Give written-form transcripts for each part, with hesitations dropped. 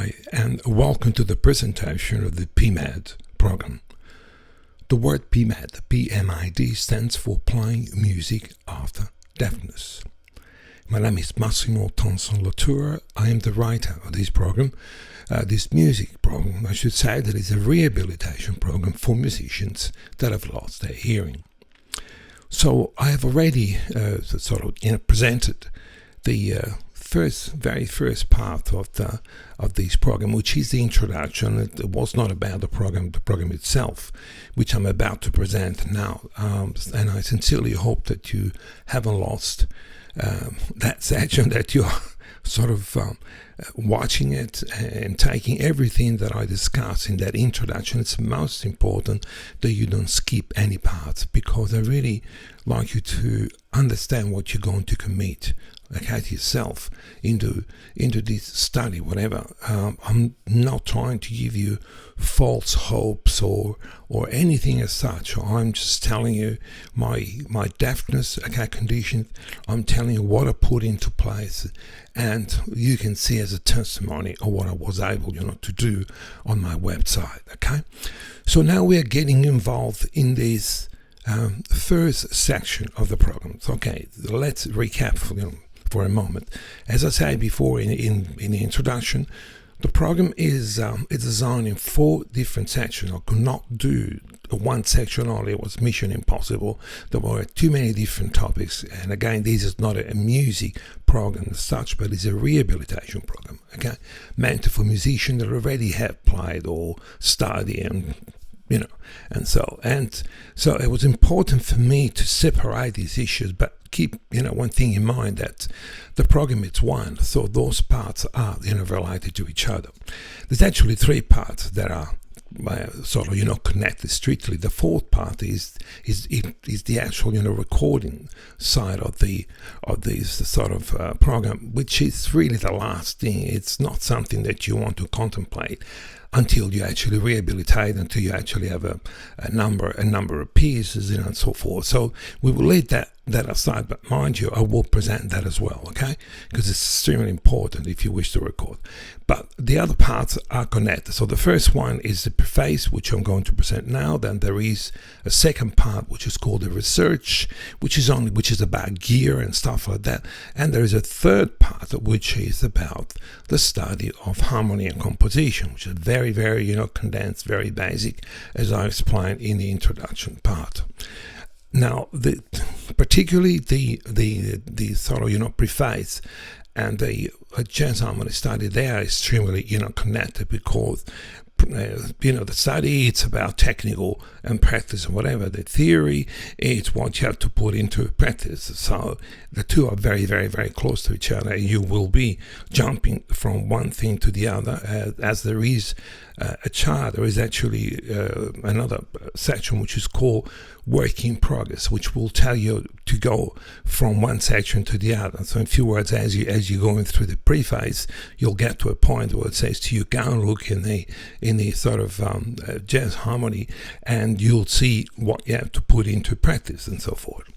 Hi, and welcome to the presentation of the PMAD program. The word PMAD, PMAD, stands for Playing Music After Deafness. My name is Massimo Tonson Latour. I am the writer of this program. This music program, I should say, that is a rehabilitation program for musicians that have lost their hearing. So I have already presented the very first part of this program, which is the introduction. It was not about the program itself, which I'm about to present now. And I sincerely hope that you haven't lost that section, that you're sort of watching it and taking everything that I discuss in that introduction. It's most important that you don't skip any parts, because I really like you to understand what you're going to commit to yourself into this study, whatever. I'm not trying to give you false hopes or anything as such. I'm just telling you my deafness condition. I'm telling you what I put into place, and you can see as a testimony of what I was able, to do on my website. Okay, so now we are getting involved in this first section of the program. So, okay, let's recap for a moment. As I said before in the introduction, the program is designed in 4 different sections. I could not do one section only. It was mission impossible. There were too many different topics. And again, this is not a music program as such, but it's a rehabilitation program, okay, meant for musicians that already have played or studied and so it was important for me to separate these issues, but keep one thing in mind, that the program is one, so those parts are related to each other. There's actually 3 parts that are connected strictly. The 4th part is the actual recording side of this program, which is really the last thing. It's not something that you want to contemplate until you actually rehabilitate, until you actually have a number of pieces, and so forth. So we will leave that aside, but mind you, I will present that as well, okay? Because it's extremely important if you wish to record. But the other parts are connected. So the first one is the preface, which I'm going to present now. Then there is a second part, which is called the research, which is about gear and stuff like that. And there is a third part, which is about the study of harmony and composition, which is very, very, condensed, very basic, as I explained in the introduction part. Now, particularly the preface and the jazz harmony study, they are extremely, connected, because the study, it's about technical and practice and whatever. The theory, it's what you have to put into practice. So the two are very, very, very close to each other. You will be jumping from one thing to the other, as there is a chart. There is actually another section which is called work in progress, which will tell you to go from one section to the other. So in few words, as you're going through the preface, you'll get to a point where it says to you, go and look in the jazz harmony, and you'll see what you have to put into practice and so forth.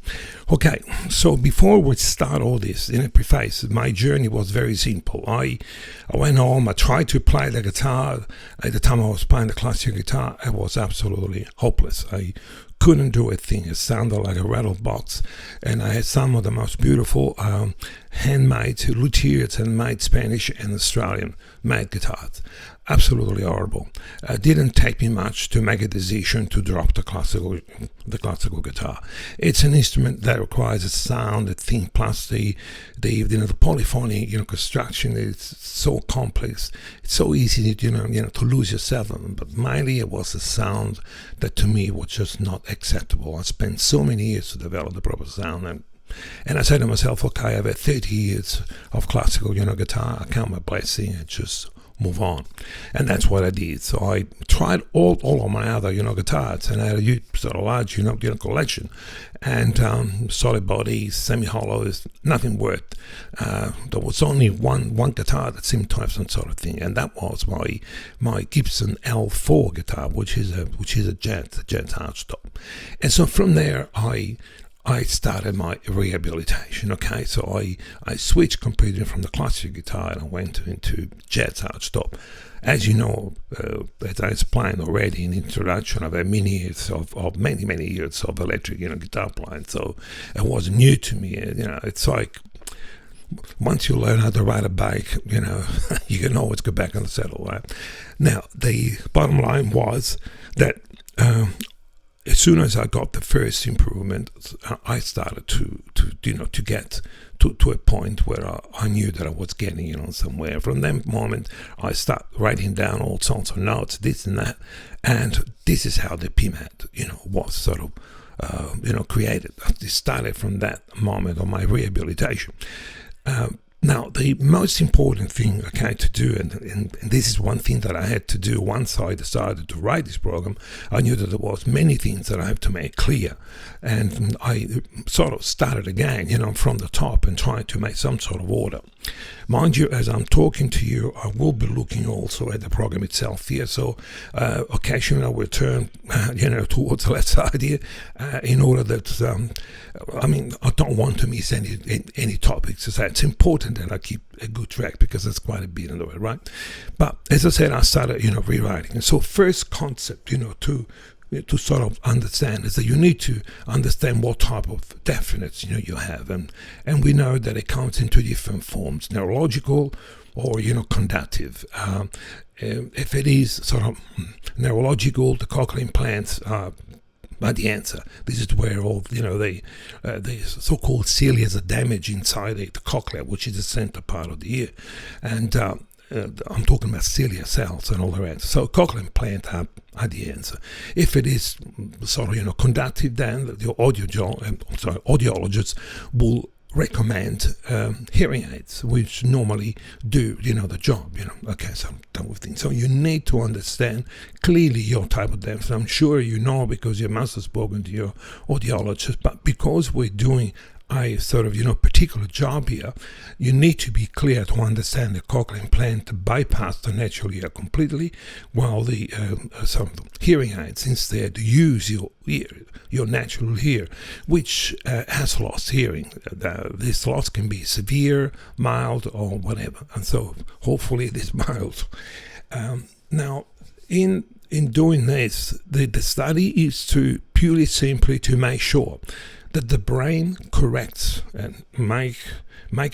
Okay, so before we start all this in a preface, my journey was very simple. I went home, I tried to play the guitar. At the time I was playing the classical guitar, I was absolutely hopeless. I couldn't do a thing. It sounded like a rattle box, and I had some of the most beautiful handmade luthiers, handmade Spanish and Australian made guitars. Absolutely horrible. It didn't take me much to make a decision to drop the classical guitar. It's an instrument that requires a sound, a thing, plus the polyphony construction is so complex. It's so easy to lose yourself. But mainly it was a sound that to me was just not acceptable. I spent so many years to develop the proper sound, and I said to myself, okay, I've had 30 years of classical guitar. I count my blessing and just move on. And that's what I did. So I tried all of my other guitars, and I had a large collection, and solid bodies, semi-hollows, nothing worked. There was only one guitar that seemed to have some sort of thing, and that was my Gibson L4 guitar, which is a jet hardtop. And so from there I I started my rehabilitation. Okay, so I switched completely from the classical guitar and I went into jazz hardstop. As you know, as I explained already in the introduction, I've had many years of many years of electric, guitar playing. So it was new to me. It's like once you learn how to ride a bike, you can always go back on the saddle, right? Now, the bottom line was that as soon as I got the first improvement, I started to get to a point where I knew that I was getting somewhere. From that moment, I started writing down all sorts of notes, this and that, and this is how the PMAD, was sort of, created. It started from that moment of my rehabilitation. Now, the most important thing, to do, and this is one thing that I had to do once I decided to write this program, I knew that there was many things that I have to make clear. And I sort of started again, from the top and tried to make some sort of order. Mind you, as I'm talking to you, I will be looking also at the program itself here. So occasionally I will turn, towards the left side here in order that, I don't want to miss any topics. So it's important that I keep a good track because there's quite a bit in the way, right? But as I said, I started, rewriting. And so first concept, to sort of understand is that you need to understand what type of deafness you have, and we know that it comes in two different forms: neurological or conductive. If it is sort of neurological, the cochlear implants are the answer. This is where all the so-called cilias are damaged inside the cochlea, which is the center part of the ear, and I'm talking about cilia cells and all the rest. So cochlear implant are the answer. If it is sort of conductive, then the audiologists will recommend hearing aids, which normally do the job. Okay, so I'm done with things. So you need to understand clearly your type of deafness. I'm sure you know because you must have spoken to your audiologist, but because we're doing particular job here, you need to be clear to understand the cochlear implant to bypass the natural ear completely, while the some hearing aids instead use your ear, your natural ear, which has lost hearing. This loss can be severe, mild, or whatever, and so hopefully it is mild. Now, in doing this, the study is to purely simply to make sure that the brain corrects and make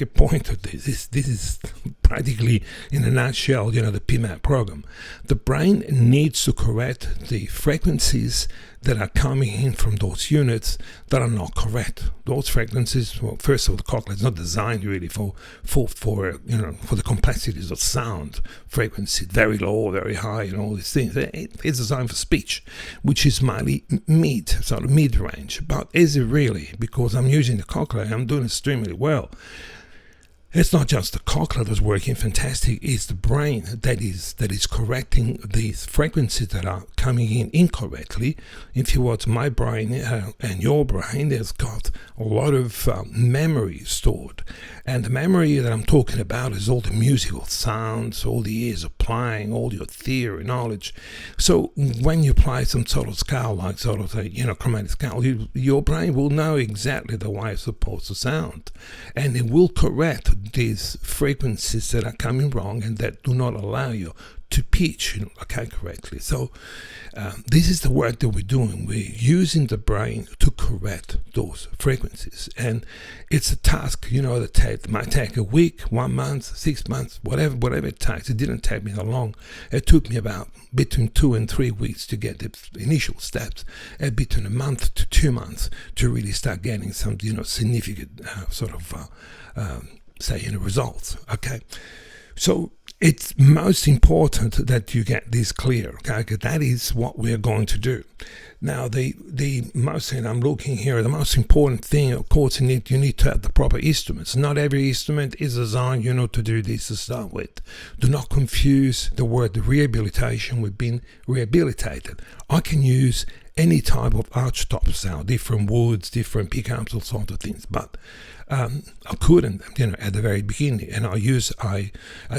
a point of this. This is practically, in a nutshell, the PMAD program. The brain needs to correct the frequencies that are coming in from those units that are not correct. Those frequencies, well, first of all, the cochlea is not designed really for the complexities of sound frequency, very low, very high, and all these things. It's designed for speech, which is mainly mid-range. But is it really? Because I'm using the cochlea, I'm doing extremely well. It's not just the cochlea that's working fantastic, it's the brain that is correcting these frequencies that are coming in incorrectly. If you watch my brain and your brain, there's got a lot of memory stored. And the memory that I'm talking about is all the musical sounds, all the years of playing, all your theory knowledge. So when you play some sort of scale, like sort of a chromatic scale, your brain will know exactly the way it's supposed to sound. And it will correct these frequencies that are coming wrong and that do not allow you to pitch correctly. So this is the work that we're doing. We're using the brain to correct those frequencies, and it's a task that might take a week, 1 month, 6 months, whatever it takes. It didn't take me that long. It took me about between 2 and 3 weeks to get the initial steps, and between a month to 2 months to really start getting some significant results. Okay, so it's most important that you get this clear, okay? That is what we are going to do. Now, the most thing I'm looking here, the most important thing, of course, you need to have the proper instruments. Not every instrument is designed, to do this to start with. Do not confuse the word rehabilitation with being rehabilitated. I can use any type of archtop sound, different woods, different pickups, all sorts of things. But I couldn't, at the very beginning, and I used a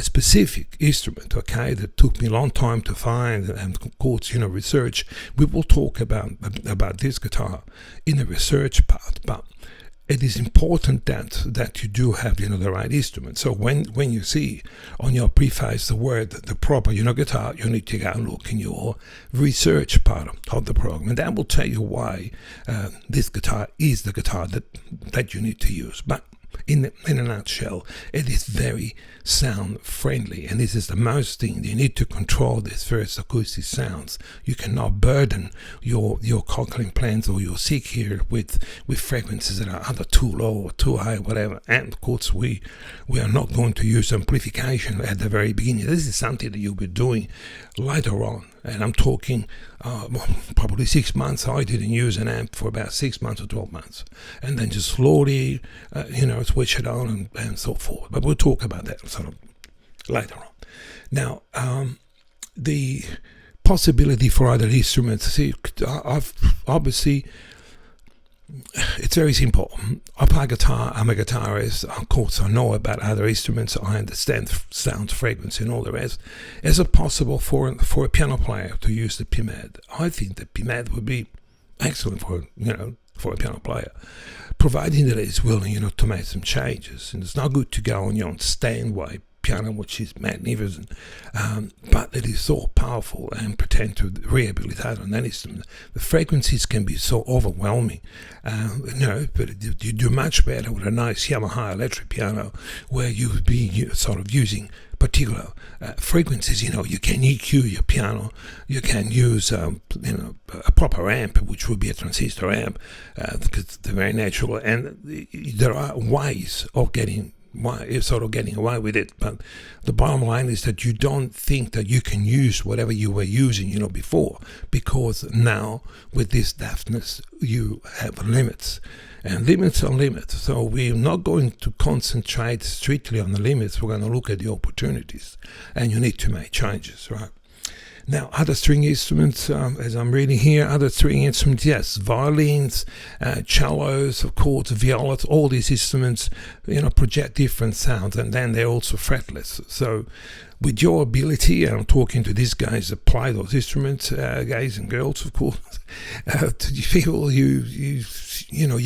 specific instrument, okay, that took me a long time to find, and of course, research. We will talk about this guitar in the research part, but it is important that you do have the right instrument. So when you see on your preface the proper guitar, you need to go and look in your research part of the program, and that will tell you why this guitar is the guitar that you need to use. But in a nutshell, it is very sound friendly, and this is the most thing. You need to control these first acoustic sounds. You cannot burden your cochlear implants or your seek here with frequencies that are either too low or too high, whatever. And of course, we are not going to use amplification at the very beginning. This is something that you'll be doing later on. And I'm talking probably 6 months. I didn't use an amp for about 6 months or 12 months. And then just slowly, switch it on and so forth. But we'll talk about that sort of later on. Now, the possibility for other instruments, see, obviously, it's very simple. I play guitar, I'm a guitarist, of course I know about other instruments, I understand sound, frequency and all the rest. Is it possible for a piano player to use the Pimad? I think the Pimad would be excellent for a piano player, providing that it's willing to make some changes. And it's not good to go on your own Steinway piano, which is magnificent, but it is so powerful and pretend to rehabilitate on that instrument. The frequencies can be so overwhelming, but you do much better with a nice Yamaha electric piano where you would be sort of using particular frequencies. You can EQ your piano, you can use a proper amp, which would be a transistor amp, because they're very natural, and there are ways of getting away with it. But the bottom line is that you don't think that you can use whatever you were using before, because now with this deafness you have limits, and limits are limits. So we're not going to concentrate strictly on the limits. We're going to look at the opportunities, and you need to make changes, right? Now, other string instruments, as I'm reading here, other string instruments, yes, violins, cellos, of course, violas, all these instruments, project different sounds, and then they're also fretless. So with your ability, and I'm talking to these guys that play those instruments, guys and girls, of course, to feel you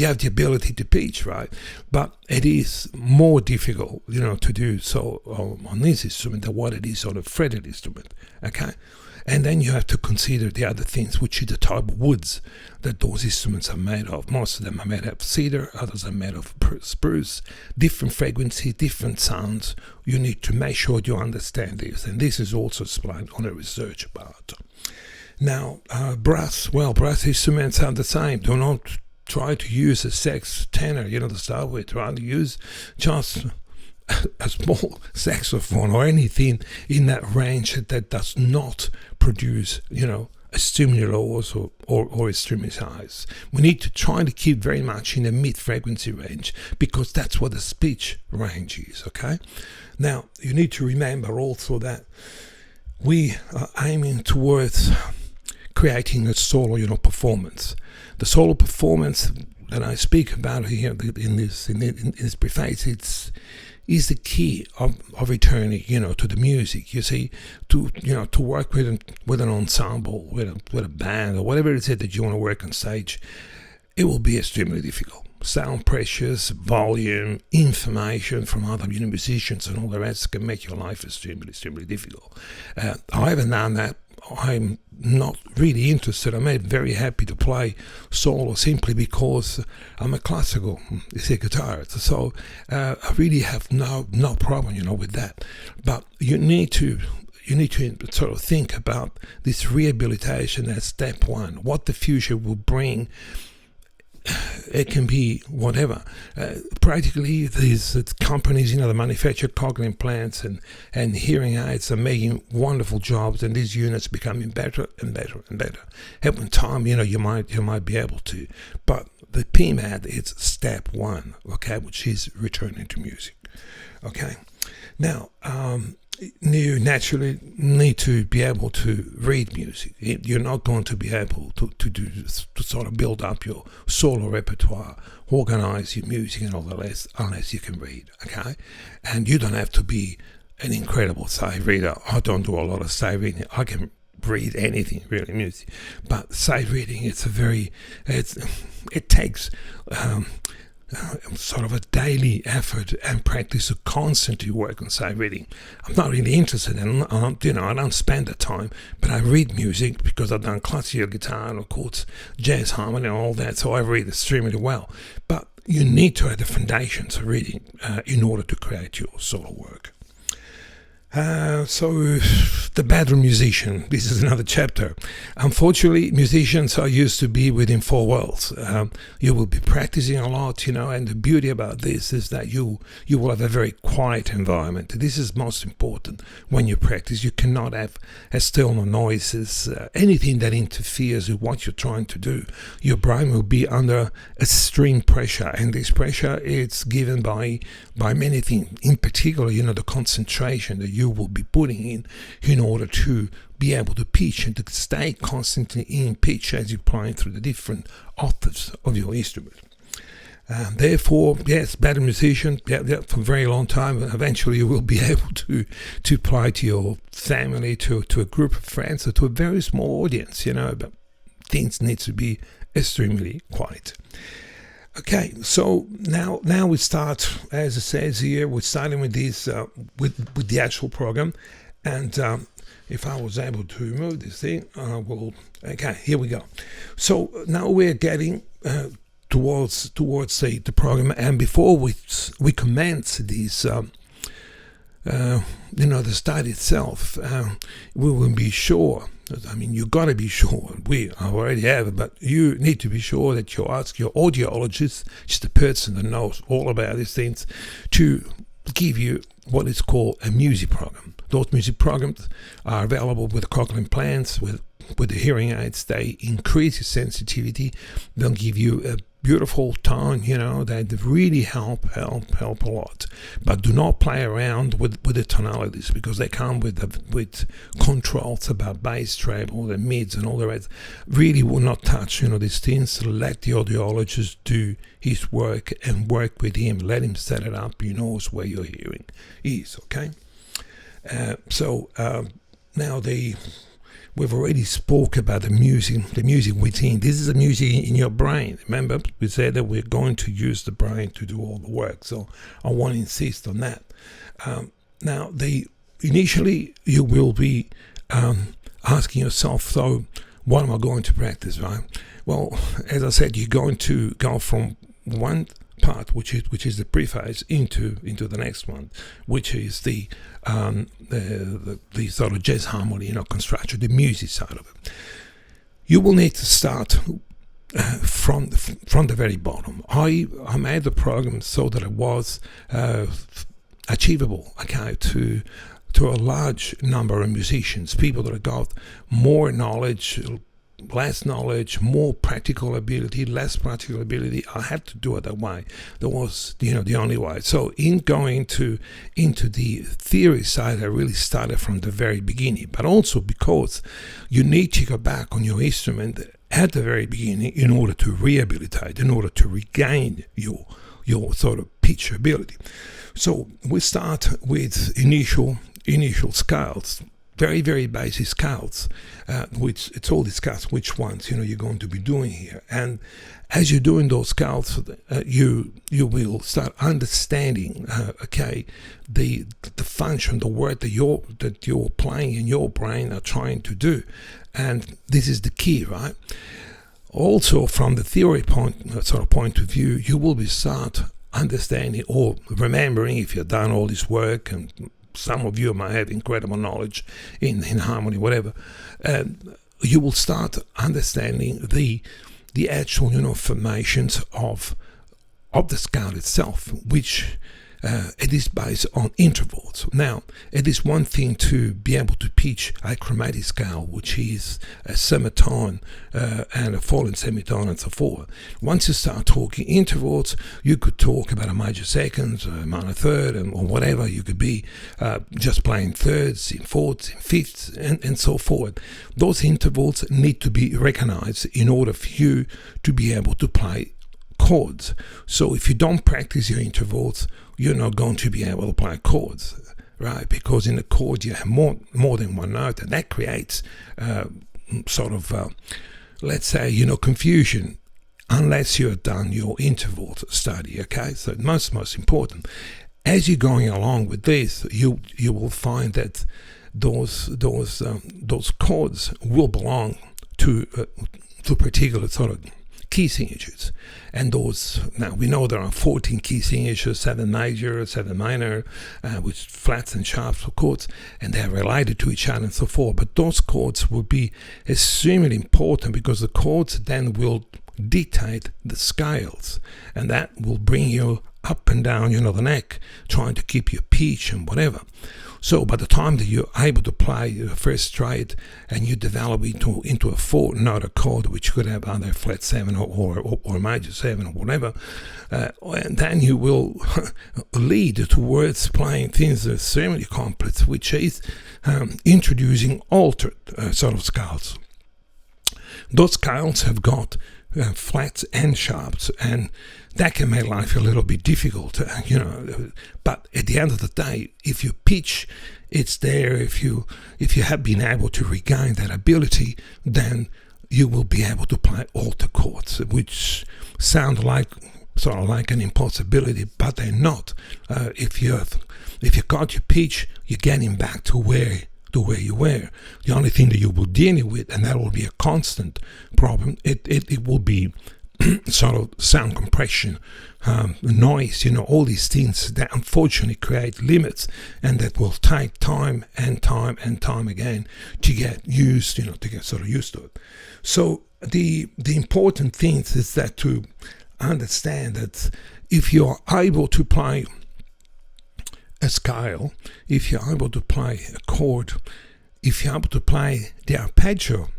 have the ability to pitch, right? But it is more difficult, to do so on this instrument than what it is on a fretted instrument, okay? And then you have to consider the other things, which is the type of woods that those instruments are made of. Most of them are made of cedar, others are made of spruce. Different frequency, different sounds. You need to make sure you understand this. And this is also explained on a research part. Now, brass instruments are the same. Do not try to use a sex tenor, to start with. Try to use just a small saxophone or anything in that range that does not produce, extremely low or extremely highs. We need to try to keep very much in the mid-frequency range, because that's what the speech range is, okay? Now, you need to remember also that we are aiming towards creating a solo, performance. The solo performance that I speak about here in this preface, is the key of returning, to the music. You see, to work with an ensemble, with a band, or whatever it is that you want to work on stage, it will be extremely difficult. Sound pressures, volume, information from other musicians, and all the rest can make your life extremely, extremely difficult. I haven't done that. I'm not really interested. I'm very happy to play solo simply because I'm a classical guitarist. So I really have no problem, with that. But you need to sort of think about this rehabilitation as step one. What the future will bring. It can be whatever. Practically, these companies, that manufacture cochlear implants and hearing aids are making wonderful jobs, and these units becoming better and better and better. And with time, you might be able to. But the PMAD is step one, okay, which is returning to music, okay. Now, you naturally need to be able to read music. You're not going to be able to sort of build up your solo repertoire, organize your music and all the rest unless you can read, okay? And you don't have to be an incredible sight reader. I don't do a lot of sight reading. I can read anything, really, music. But sight reading, it takes sort of a daily effort and practice to constantly work on sight reading. I'm not really interested in, I don't spend the time, but I read music because I've done classical guitar and of course jazz harmony and all that, so I read extremely well. But you need to have the foundations of reading in order to create your solo work. So the bedroom musician, this is another chapter. Unfortunately, musicians are used to be within four walls. You will be practicing a lot, and the beauty about this is that you will have a very quiet environment. This is most important when you practice. You cannot have external noises, anything that interferes with what you're trying to do. Your brain will be under extreme pressure, and this pressure is given by many things. In particular, the concentration that you will be putting in order to be able to pitch and to stay constantly in pitch as you're playing through the different octaves of your instrument. Therefore, yes, better musician, for a very long time. Eventually, you will be able to play to your family, to a group of friends, or to a very small audience. But things need to be extremely quiet. Okay, so now we start, as it says here, we're starting with this, with the actual program. And if I was able to remove this thing, okay, here we go. So now we're getting towards the program. And before we commence this, the study itself, we will be sure. You got to be sure. We already have it, but you need to be sure that you ask your audiologist, just the person that knows all about these things, to give you what is called a music program. Those music programs are available with cochlear implants, with the hearing aids. They increase your sensitivity. They'll give you a beautiful tone, that really help a lot. But do not play around with the tonalities, because they come with controls about bass, treble, the mids, and all the rest. Really will not touch, these things. Let the audiologist do his work and work with him. Let him set it up. He knows where your hearing is. Okay. Now we've already spoke about the music within. This is the music in your brain. Remember, we said that we're going to use the brain to do all the work. So I want to insist on that. Now, initially you will be asking yourself, so what am I going to practice, right? Well, as I said, you're going to go from one part, which is the preface, into the next one, which is the sort of jazz harmony, construction, the music side of it. You will need to start from the very bottom. I made the program so that it was achievable, okay, to a large number of musicians, people that have got more knowledge, less knowledge, more practical ability, less practical ability. I had to do it that way. That was, the only way. So in going into the theory side, I really started from the very beginning. But also because you need to go back on your instrument at the very beginning in order to rehabilitate, in order to regain your sort of pitch ability. So we start with initial scales. Very, very basic scales, which it's all discussed which ones you're going to be doing here. And as you're doing those scales, you will start understanding, the function, the work that you're playing in your brain are trying to do, and this is the key, right? Also, from the theory point of view, you will be start understanding or remembering, if you've done all this work, and some of you might have incredible knowledge in harmony, whatever. You will start understanding the actual, formations of the scale itself, which it is based on intervals. Now, it is one thing to be able to pitch a chromatic scale, which is a semitone and a falling semitone and so forth. Once you start talking intervals, you could talk about a major second, a minor third, or whatever. You could be just playing thirds, in fourths, in fifths, and so forth. Those intervals need to be recognized in order for you to be able to play chords. So if you don't practice your intervals, you're not going to be able to play chords, right? Because in a chord you have more than one note, and that creates let's say, confusion unless you've done your intervals study. Okay, so most important. As you're going along with this, you will find that those chords will belong to particular sort of key signatures. And now we know there are 14 key signatures, 7 major, 7 minor, with flats and sharps for chords, and they're related to each other and so forth. But those chords will be extremely important because the chords then will dictate the scales, and that will bring you up and down, the neck, trying to keep your pitch and whatever. So by the time that you're able to play the first straight and you develop into a 4-note chord, which could have either flat 7 or major 7 or whatever, and then you will lead towards playing things that are extremely complex, which is introducing altered sort of scales. Those scales have got flats and sharps, and that can make life a little bit difficult, but at the end of the day, if you pitch, it's there. If you have been able to regain that ability, then you will be able to play altered chords, which sound like sort of like an impossibility, but they're not. If you got your pitch, you're getting back to where you were. The only thing that you will deal with, and that will be a constant problem, it will be sort of sound compression, noise, all these things that unfortunately create limits, and that will take time and time again to get used, to get sort of used to it. So the important thing is that to understand that if you're able to play a scale, if you're able to play a chord, if you're able to play the arpeggio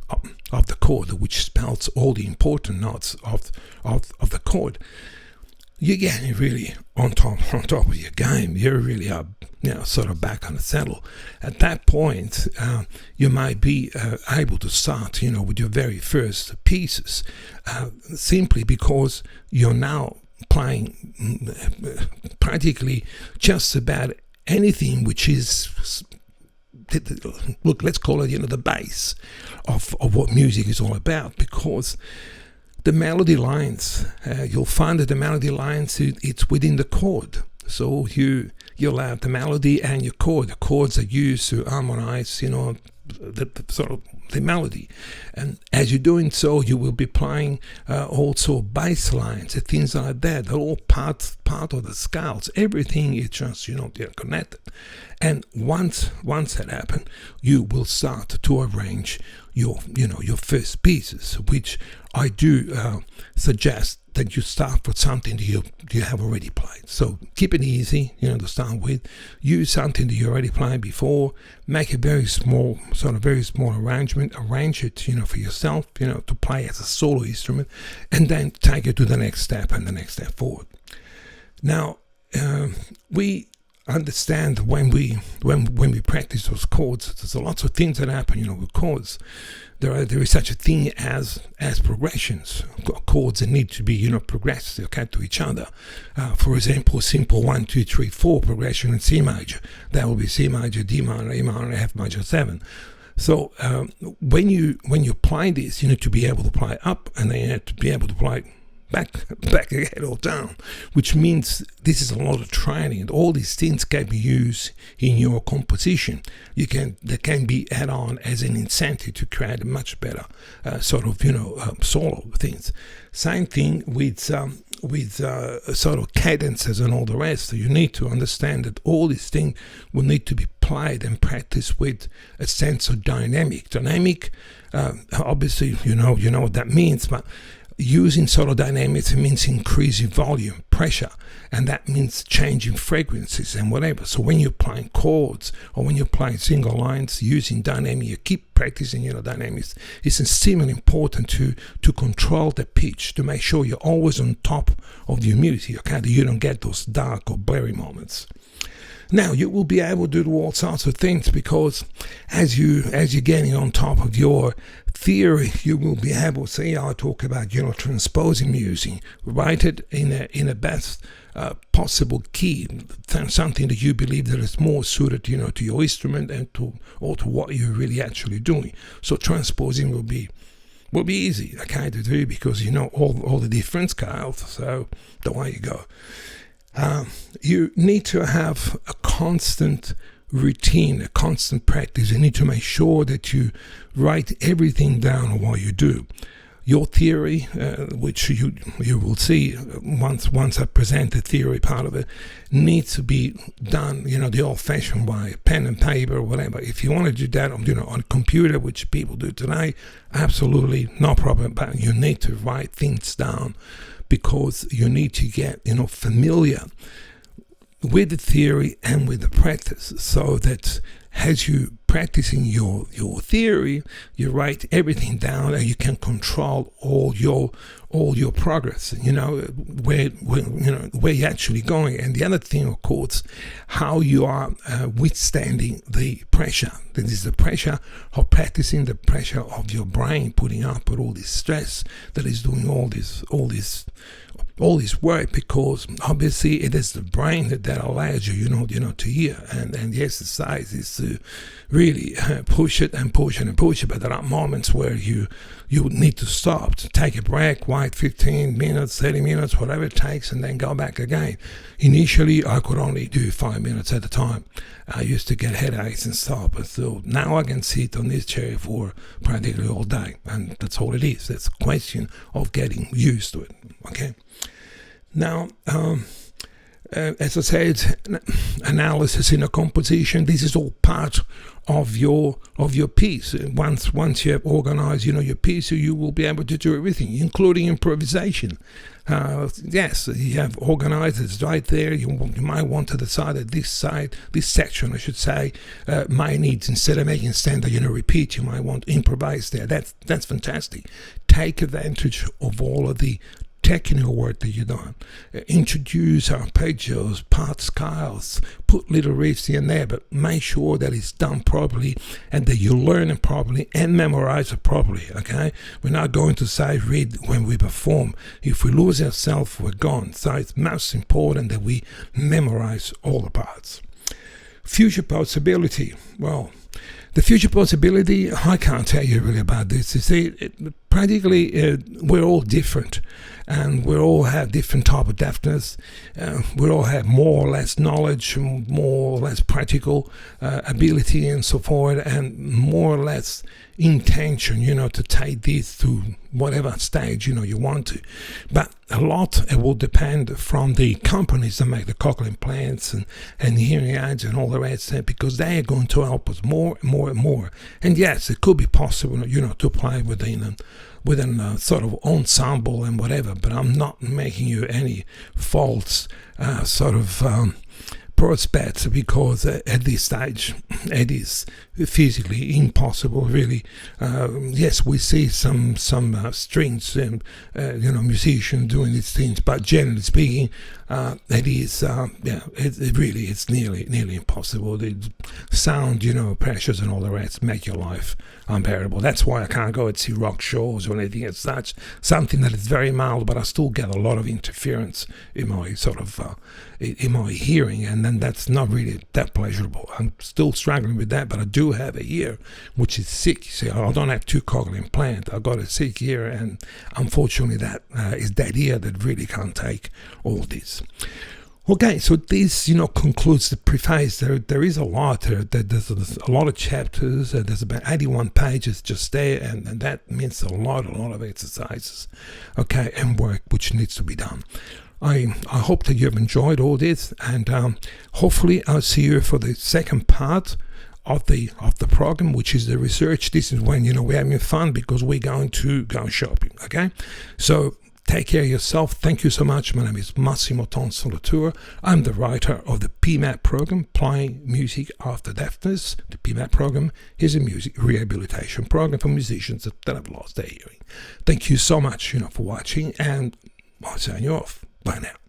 of the chord, which spells all the important notes of the chord, you're getting really on top of your game. You're really sort of back on the saddle. At that point, you might be able to start, with your very first pieces, simply because you're now playing practically just about anything which is, look, let's call it, the base of what music is all about, because the melody lines, you'll find that the melody lines, it's within the chord. So you'll have the melody and your chord. The chords are used to harmonize, the melody, and as you're doing so, you will be playing also bass lines and things like that. They're all part of the scales. Everything is just they're connected, and once that happens, you will start to arrange your first pieces, which I do suggest that you start with something that you have already played. So keep it easy, to start with. Use something that you already played before. Make a very small arrangement. Arrange it, for yourself, to play as a solo instrument, and then take it to the next step and the next step forward. Now, we understand when we practice those chords, there's lots of things that happen, with chords. There is such a thing as progressions, chords that need to be progressed, to each other. For example, simple 1, 2, 3, 4 progression in C major, that will be C major, D minor, A minor, F major 7. So when you play this, you need to be able to play up, and then you have to be able to play back again or down, which means this is a lot of training, and all these things can be used in your composition. They can be add on as an incentive to create a much better solo things. Same thing with sort of cadences and all the rest. So you need to understand that all these things will need to be played and practiced with a sense of dynamic. Obviously, you know what that means, but using solo dynamics means increasing volume, pressure, and that means changing frequencies and whatever. So when you're playing chords or when you're playing single lines using dynamic, you keep practicing dynamics. It's extremely important to control the pitch, to make sure you're always on top of your music, okay, that you don't get those dark or blurry moments. Now you will be able to do all sorts of things, because as you're getting on top of your theory, you will be able to say, I talk about transposing music, write it in a best possible key, something that you believe that is more suited to your instrument and to what you're really actually doing. So transposing will be easy, okay, to do, because all the different scales. So away you go. You need to have a constant routine, a constant practice. You need to make sure that you write everything down on what you do. Your theory, which you will see once I present the theory part of it, needs to be done, the old-fashioned way, pen and paper or whatever. If you want to do that, on a computer, which people do today, absolutely no problem. But you need to write things down, because you need to get familiar with the theory and with the practice, so that as you practicing your theory, you write everything down and you can control all your progress, where you're actually going. And the other thing, of course, how you are withstanding the pressure. That is the pressure of practicing, the pressure of your brain putting up with all this stress that is doing all this work, because obviously it is the brain that allows you, to hear. And the exercise is to really push it and push it and push it. But there are moments where you need to stop, to take a break, wait 15 minutes, 30 minutes, whatever it takes, and then go back again. Initially, I could only do 5 minutes at a time. I used to get headaches and stuff, but so now I can sit on this chair for practically all day, and that's all it is. It's a question of getting used to it, okay? Now, as I said, analysis in a composition, this is all part of your piece. Once you have organized, your piece, you will be able to do everything, including improvisation. Yes, you have organized, it's right there. You might want to decide that this section, I should say, might need, instead of making standard, repeat, you might want to improvise there. That's fantastic. Take advantage of all of the technical work that you've done. Introduce arpeggios, part scales, put little riffs here and there, but make sure that it's done properly and that you learn it properly and memorize it properly, okay? We're not going to say read when we perform. If we lose ourselves, we're gone. So it's most important that we memorize all the parts. Future possibility. Well, the future possibility, I can't tell you really about this. You see, practically we're all different, and we all have different type of deafness. We all have more or less knowledge, more or less practical ability and so forth, and more or less intention, to take this to whatever stage, you want to. But a lot it will depend from the companies that make the cochlear implants and hearing aids and all the rest, because they are going to help us more and more and more. And yes, it could be possible, to play within a sort of ensemble and whatever, but I'm not making you any false prospects, because at this stage it is physically impossible, really. Yes, we see some strings and musicians doing these things, but generally speaking, it is it's nearly impossible. The sound, pressures and all the rest make your life unbearable. That's why I can't go and see rock shows or anything as such. Something that is very mild, but I still get a lot of interference in my in my hearing, and then that's not really that pleasurable. I'm still struggling with that, but I do have a ear which is sick. See, I don't have 2 cochlear implants. I've got a sick ear, and unfortunately that is that ear that really can't take all this. Okay, so this, concludes the preface. There is a lot. There's a lot of chapters. There's about 81 pages just there, and that means a lot of exercises, okay, and work which needs to be done. I hope that you have enjoyed all this, and hopefully I'll see you for the second part of the program, which is the research. This is when, we're having fun because we're going to go shopping. Okay, so take care of yourself. Thank you so much. My name is Massimo Tonson Latour. I'm the writer of the PMAD program, Playing Music After Deafness. The PMAD program is a music rehabilitation program for musicians that have lost their hearing. Thank you so much, for watching, and I'll sign you off. Bye now.